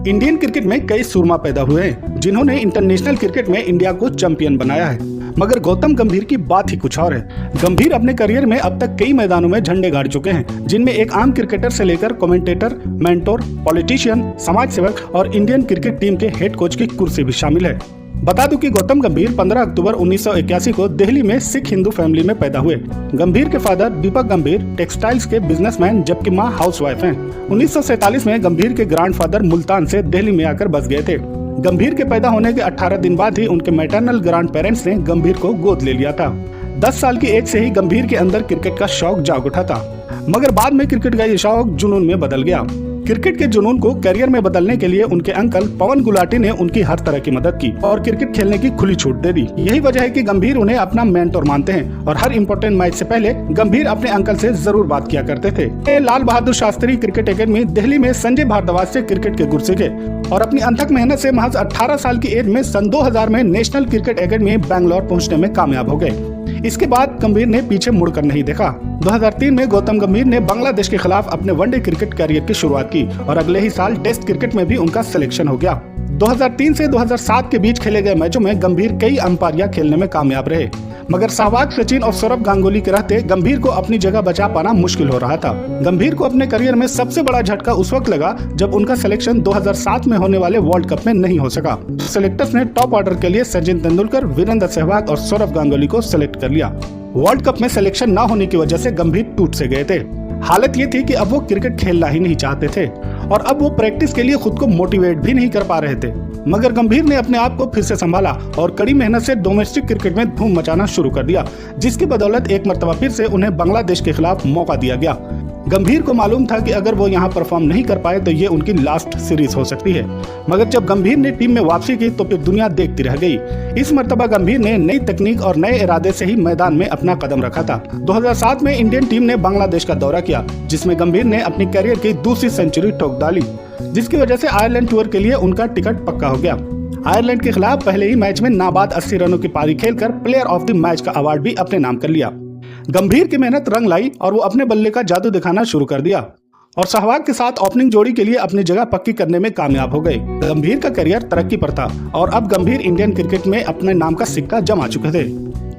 Indian cricket में कई सुरमा पैदा हुए हैं जिन्होंने इंटरनेशनल क्रिकेट में इंडिया को चैंपियन बनाया है, मगर गौतम गंभीर की बात ही कुछ और है। गंभीर अपने करियर में अब तक कई मैदानों में झंडे गाड़ चुके हैं, जिनमें एक आम क्रिकेटर से लेकर कमेंटेटर, मेंटोर, पॉलिटिशियन, समाज सेवक और इंडियन क्रिकेट टीम के हेड कोच की कुर्सी भी शामिल है। बता दूं कि गौतम गंभीर 15 अक्टूबर 1981 को दिल्ली में सिख हिंदू फैमिली में पैदा हुए। गंभीर के फादर दीपक गंभीर टेक्सटाइल्स के बिजनेसमैन जबकि मां हाउसवाइफ हैं। 1947 में गंभीर के ग्रैंडफादर मुल्तान से दिल्ली में आकर बस गए थे। गंभीर के पैदा होने के 18 दिन बाद ही उनके मैटरनल ग्रैंड पेरेंट्स ने गंभीर को गोद ले लिया था। 10 साल की एज से ही गंभीर के अंदर क्रिकेट का शौक जाग उठा था, मगर बाद में क्रिकेट का ये शौक जुनून में बदल गया। क्रिकेट के जुनून को करियर में बदलने के लिए उनके अंकल पवन गुलाटी ने उनकी हर तरह की मदद की और क्रिकेट खेलने की खुली छूट दे दी। यही वजह है कि गंभीर उन्हें अपना मेंटोर मानते हैं और हर इम्पोर्टेंट मैच से पहले गंभीर अपने अंकल से जरूर बात किया करते थे। लाल बहादुर शास्त्री क्रिकेट एकेडमी दिल्ली में संजय भारद्वाज से क्रिकेट के गुर सीखे और अपनी अथक मेहनत से महज 18 साल की एज में सन 2000 में नेशनल क्रिकेट एकेडमी बैंगलोर पहुंचने में कामयाब हो गए। इसके बाद गंभीर ने पीछे मुड़कर नहीं देखा। 2003 में गौतम गंभीर ने बांग्लादेश के खिलाफ अपने वनडे क्रिकेट करियर की शुरुआत की और अगले ही साल टेस्ट क्रिकेट में भी उनका सिलेक्शन हो गया। 2003 से 2007 के बीच खेले गए मैचों में गंभीर कई अंपायरियां खेलने में कामयाब रहे, मगर सहवाग, सचिन और सौरभ गांगुली के रहते गंभीर को अपनी जगह बचा पाना मुश्किल हो रहा था। गंभीर को अपने करियर में सबसे बड़ा झटका उस वक्त लगा जब उनका सिलेक्शन 2007 में होने वाले वर्ल्ड कप में नहीं हो सका। सिलेक्टर्स ने टॉप ऑर्डर के लिए सचिन तेंदुलकर, वीरेंद्र सहवाग और सौरभ गांगुली को सिलेक्ट कर लिया। वर्ल्ड कप में सिलेक्शन न होने की वजह से गंभीर टूट से गए थे। हालत ये थी कि अब वो क्रिकेट खेलना ही नहीं चाहते थे और अब वो प्रैक्टिस के लिए खुद को मोटिवेट भी नहीं कर पा रहे थे। मगर गंभीर ने अपने आप को फिर से संभाला और कड़ी मेहनत से डोमेस्टिक क्रिकेट में धूम मचाना शुरू कर दिया, जिसकी बदौलत एक मर्तबा फिर से उन्हें बांग्लादेश के खिलाफ मौका दिया गया। गंभीर को मालूम था कि अगर वो यहाँ परफॉर्म नहीं कर पाए तो ये उनकी लास्ट सीरीज हो सकती है, मगर जब गंभीर ने टीम में वापसी की तो फिर दुनिया देखती रह गई। इस मर्तबा गंभीर ने नई तकनीक और नए इरादे से ही मैदान में अपना कदम रखा था। 2007 में इंडियन टीम ने बांग्लादेश का दौरा किया, जिसमें गंभीर ने अपनी करियर की दूसरी सेंचुरी ठोक डाली, जिसकी वजह से आयरलैंड टूर के लिए उनका टिकट पक्का हो गया। आयरलैंड के खिलाफ पहले ही मैच में नाबाद 80 रनों की पारी खेलकर प्लेयर ऑफ द मैच का अवार्ड भी अपने नाम कर लिया। गंभीर की मेहनत रंग लाई और वो अपने बल्ले का जादू दिखाना शुरू कर दिया और सहवाग के साथ ओपनिंग जोड़ी के लिए अपनी जगह पक्की करने में कामयाब हो गए। गंभीर का करियर तरक्की पर था और अब गंभीर इंडियन क्रिकेट में अपने नाम का सिक्का जमा चुके थे।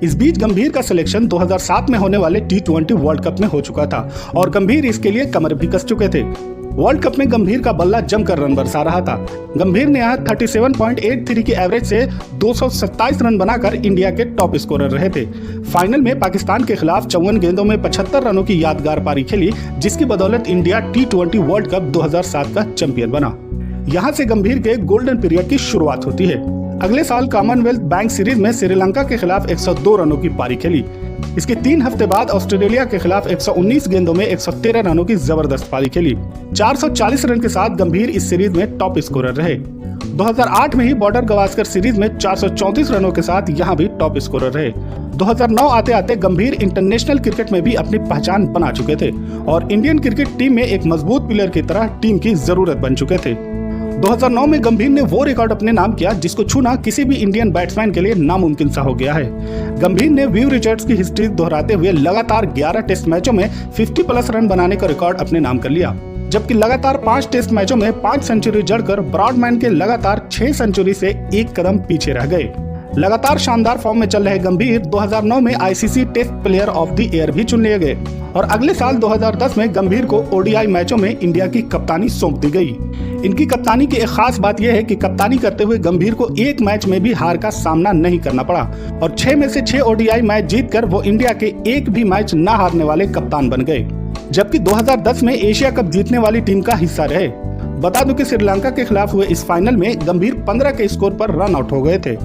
इस बीच गंभीर का सिलेक्शन 2007 में होने वाले T20 वर्ल्ड कप में हो चुका था और गंभीर इसके लिए कमर भी कस चुके थे। वर्ल्ड कप में गंभीर का बल्ला जमकर रन बरसा रहा था। गंभीर ने यहाँ 37.83 की एवरेज से 227 रन बनाकर इंडिया के टॉप स्कोरर रहे थे। फाइनल में पाकिस्तान के खिलाफ 54 गेंदों में 75 रनों की यादगार पारी खेली, जिसकी बदौलत इंडिया T20 वर्ल्ड कप 2007 का चैंपियन बना। यहाँ से गंभीर के गोल्डन पीरियड की शुरुआत होती है। अगले साल कॉमनवेल्थ बैंक सीरीज में श्रीलंका के खिलाफ 102 रनों की पारी खेली। इसके 3 हफ्ते बाद ऑस्ट्रेलिया के खिलाफ 119 गेंदों में 113 रनों की जबरदस्त पारी खेली। 440 रन के साथ गंभीर इस सीरीज में टॉप स्कोरर रहे। 2008 में ही बॉर्डर गवास्कर सीरीज में 434 रनों के साथ यहाँ भी टॉप स्कोरर रहे। 2009 आते आते गंभीर इंटरनेशनल क्रिकेट में भी अपनी पहचान बना चुके थे और इंडियन क्रिकेट टीम में एक मजबूत प्लेयर की तरह टीम की जरूरत बन चुके थे। 2009 में गंभीर ने वो रिकॉर्ड अपने नाम किया जिसको छूना किसी भी इंडियन बैट्समैन के लिए नामुमकिन सा हो गया है। गंभीर ने व्यू रिचर्ड्स की हिस्ट्री दोहराते हुए लगातार 11 टेस्ट मैचों में 50+ रन बनाने का रिकॉर्ड अपने नाम कर लिया, जबकि लगातार 5 टेस्ट मैचों में 5 सेंचुरी जड़कर ब्रॉडमैन के लगातार 6 सेंचुरी से एक कदम पीछे रह गए। लगातार शानदार फॉर्म में चल रहे गंभीर 2009 में ICC test player of the year भी चुन लिए गए और अगले साल 2010 में गंभीर को ODI मैचों में इंडिया की कप्तानी सौंप दी गई। इनकी कप्तानी की एक खास बात यह है कि कप्तानी करते हुए गंभीर को एक मैच में भी हार का सामना नहीं करना पड़ा और 6 में से 6 ODI मैच जीतकर वो इंडिया के एक भी मैच न हारने वाले कप्तान बन गए, जबकि 2010 में एशिया कप जीतने वाली टीम का हिस्सा रहे। बता दूं कि श्रीलंका के खिलाफ हुए इस फाइनल में गंभीर 15 के स्कोर पर रन आउट हो गए थे।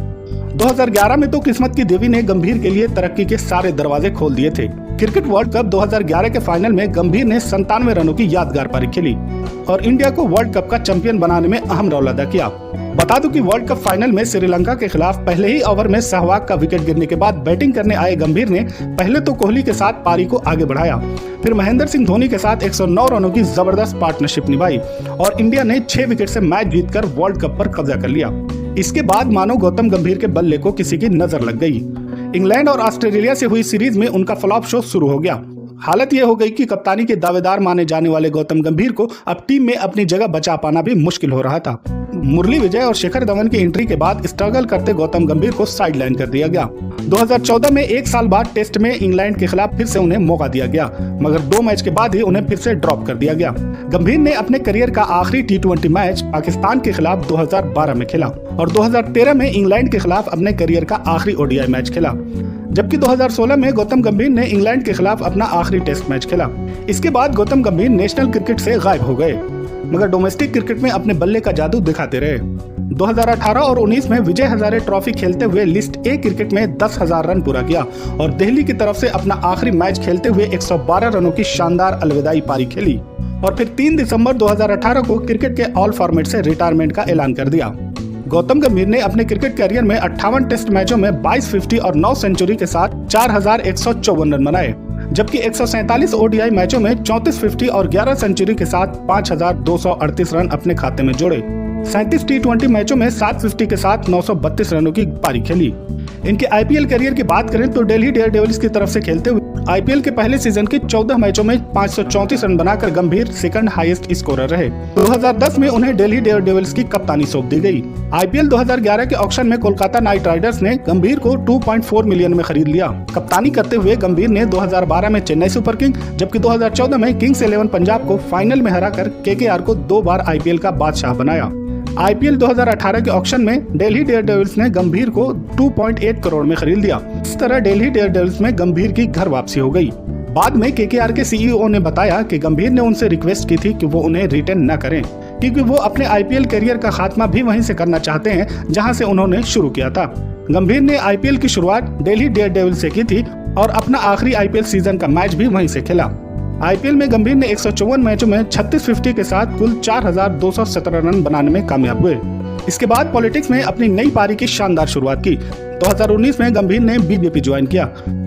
2011 में तो किस्मत की देवी ने गंभीर के लिए तरक्की के सारे दरवाजे खोल दिए थे। क्रिकेट वर्ल्ड कप 2011 के फाइनल में गंभीर ने 97 रनों की यादगार पारी खेली और इंडिया को वर्ल्ड कप का चैंपियन बनाने में अहम रोल अदा किया। बता दूं कि वर्ल्ड कप फाइनल में श्रीलंका के खिलाफ पहले ही ओवर में सहवाग का विकेट गिरने के बाद बैटिंग करने आए गंभीर ने पहले तो कोहली के साथ पारी को आगे बढ़ाया, फिर महेंद्र सिंह धोनी के साथ 109 रनों की जबरदस्त पार्टनरशिप निभाई और इंडिया ने 6 विकेट से मैच जीतकर वर्ल्ड कप पर कब्जा कर लिया। इसके बाद मानो गौतम गंभीर के बल्ले को किसी की नजर लग गई। इंग्लैंड और ऑस्ट्रेलिया से हुई सीरीज में उनका फ्लॉप शो शुरू हो गया। हालत यह हो गई कि कप्तानी के दावेदार माने जाने वाले गौतम गंभीर को अब टीम में अपनी जगह बचा पाना भी मुश्किल हो रहा था। मुरली विजय और शिखर धवन की एंट्री के बाद स्ट्रगल करते गौतम गंभीर को साइडलाइन कर दिया गया। 2014 में एक साल बाद टेस्ट में इंग्लैंड के खिलाफ फिर से उन्हें मौका दिया गया, मगर 2 मैच के बाद ही उन्हें फिर से ड्रॉप कर दिया गया। गंभीर ने अपने करियर का आखिरी T20 मैच पाकिस्तान के खिलाफ 2012 में खेला और 2013 में इंग्लैंड के खिलाफ अपने करियर का आखिरी ODI मैच खेला, जबकि 2016 में गौतम गंभीर ने इंग्लैंड के खिलाफ अपना आखिरी टेस्ट मैच खेला। इसके बाद गौतम गंभीर नेशनल क्रिकेट से गायब हो गए, मगर डोमेस्टिक क्रिकेट में अपने बल्ले का जादू दिखाते रहे। 2018 और 19 में विजय हजारे ट्रॉफी खेलते हुए लिस्ट ए क्रिकेट में 10,000 रन पूरा किया और दिल्ली की तरफ से अपना आखिरी मैच खेलते हुए 112 रनों की शानदार अलविदाई पारी खेली और फिर 3 दिसंबर 2018 को क्रिकेट के ऑल फॉर्मेट से रिटायरमेंट का ऐलान कर दिया। गौतम गंभीर ने अपने क्रिकेट करियर में 58 टेस्ट मैचों में 22 50 और 9 सेंचुरी के साथ 4,154 रन बनाए, जबकि 147 ODI मैचों में 34 50 और 11 सेंचुरी के साथ 5,238 रन अपने खाते में जोड़े। 37 T20 मैचों में 750 के साथ 932 रनों की पारी खेली। इनके IPL करियर की बात करें तो दिल्ली डेयरडेविल्स की तरफ से खेलते हुए IPL के पहले सीजन के 14 मैचों में 534 रन बनाकर गंभीर सेकंड हाईएस्ट स्कोरर रहे। 2010 में उन्हें दिल्ली डेयरडेविल्स की कप्तानी सौंप दी गई। IPL 2011 के ऑक्शन में कोलकाता नाइट राइडर्स ने गंभीर को 2.4 मिलियन में खरीद लिया। कप्तानी करते हुए गंभीर ने 2012 में चेन्नई सुपर किंग, जबकि 2014 में किंग्स 11 पंजाब को फाइनल में हराकर KKR को 2 बार IPL का बादशाह बनाया। IPL 2018 के ऑक्शन में दिल्ली डेयरडेविल्स ने गंभीर को 2.8 करोड़ में खरीद लिया। इस तरह दिल्ली डेयरडेविल्स में गंभीर की घर वापसी हो गई। बाद में KKR के CEO ने बताया कि गंभीर ने उनसे रिक्वेस्ट की थी कि वो उन्हें रिटेन न करें, क्योंकि वो अपने IPL करियर का खात्मा भी वहीं से करना चाहते हैं जहां से उन्होंने शुरू किया था। गंभीर ने IPL की शुरुआत दिल्ली डेयरडेविल्स से की थी और अपना आखिरी IPL सीजन का मैच भी वहीं से खेला। IPL में गंभीर ने 154 मैचों में 36 50 के साथ कुल 4,217 रन बनाने में कामयाब हुए। इसके बाद पॉलिटिक्स में अपनी नई पारी की शानदार शुरुआत की। 2019 में गंभीर ने BJP ज्वाइन किया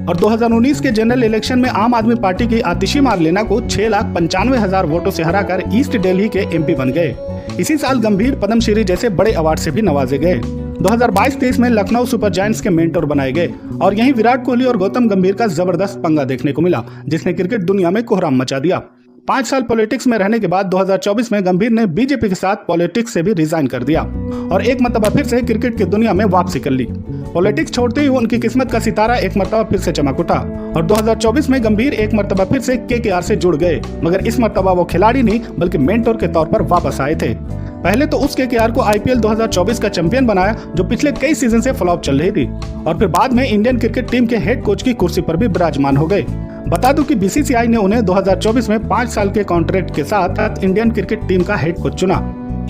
और 2019 के जनरल इलेक्शन में आम आदमी पार्टी की आतिशी मार्लेना को 6,95,000 वोटों से हराकर ईस्ट दिल्ली के MP बन गए। इसी साल गंभीर पद्मश्री जैसे बड़े अवार्ड से भी नवाजे गए। 2022-23 में लखनऊ सुपर जायंट्स के मेंटर बनाए गए और यहीं विराट कोहली और गौतम गंभीर का जबरदस्त पंगा देखने को मिला, जिसने क्रिकेट दुनिया में कोहराम मचा दिया। 5 साल पॉलिटिक्स में रहने के बाद 2024 में गंभीर ने BJP के साथ पॉलिटिक्स से भी रिजाइन कर दिया और एक मरतबा फिर से क्रिकेट की दुनिया में वापसी कर ली। पॉलिटिक्स छोड़ते ही उनकी किस्मत का सितारा एक मरतबा फिर से चमक उठा और 2024 में गंभीर एक मरतबा फिर से KKR से जुड़ गए, मगर इस मरतबा वो खिलाड़ी नहीं बल्कि मेंटर के तौर पर वापस आए थे। पहले तो उस KKR को IPL 2024 का चैंपियन बनाया, जो पिछले कई सीजन से फ्लॉप चल रही थी, और फिर बाद में इंडियन क्रिकेट टीम के हेड कोच की कुर्सी पर भी विराजमान हो गए। बता दूं कि BCCI ने उन्हें 2024 में 5 साल के कॉन्ट्रैक्ट के साथ इंडियन क्रिकेट टीम का हेड कोच चुना।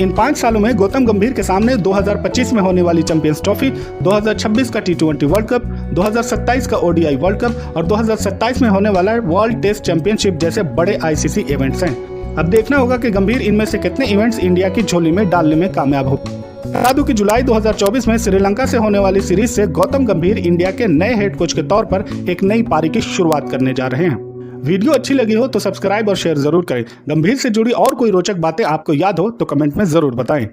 इन 5 सालों में गौतम गंभीर के सामने 2025 में होने वाली चैंपियंस ट्रॉफी, 2026 का T20 वर्ल्ड कप, 2027 का ODI वर्ल्ड कप और 2027 में होने वाला वर्ल्ड टेस्ट चैंपियनशिप जैसे बड़े ICC इवेंट्स हैं। अब देखना होगा कि गंभीर इनमें से कितने इवेंट्स इंडिया की झोली में डालने में कामयाब हो। बता दूं कि जुलाई 2024 में श्रीलंका से होने वाली सीरीज से गौतम गंभीर इंडिया के नए हेड कोच के तौर पर एक नई पारी की शुरुआत करने जा रहे हैं। वीडियो अच्छी लगी हो तो सब्सक्राइब और शेयर जरूर करें। गंभीर से जुड़ी और कोई रोचक बातें आपको याद हो तो कमेंट में जरूर बताएं।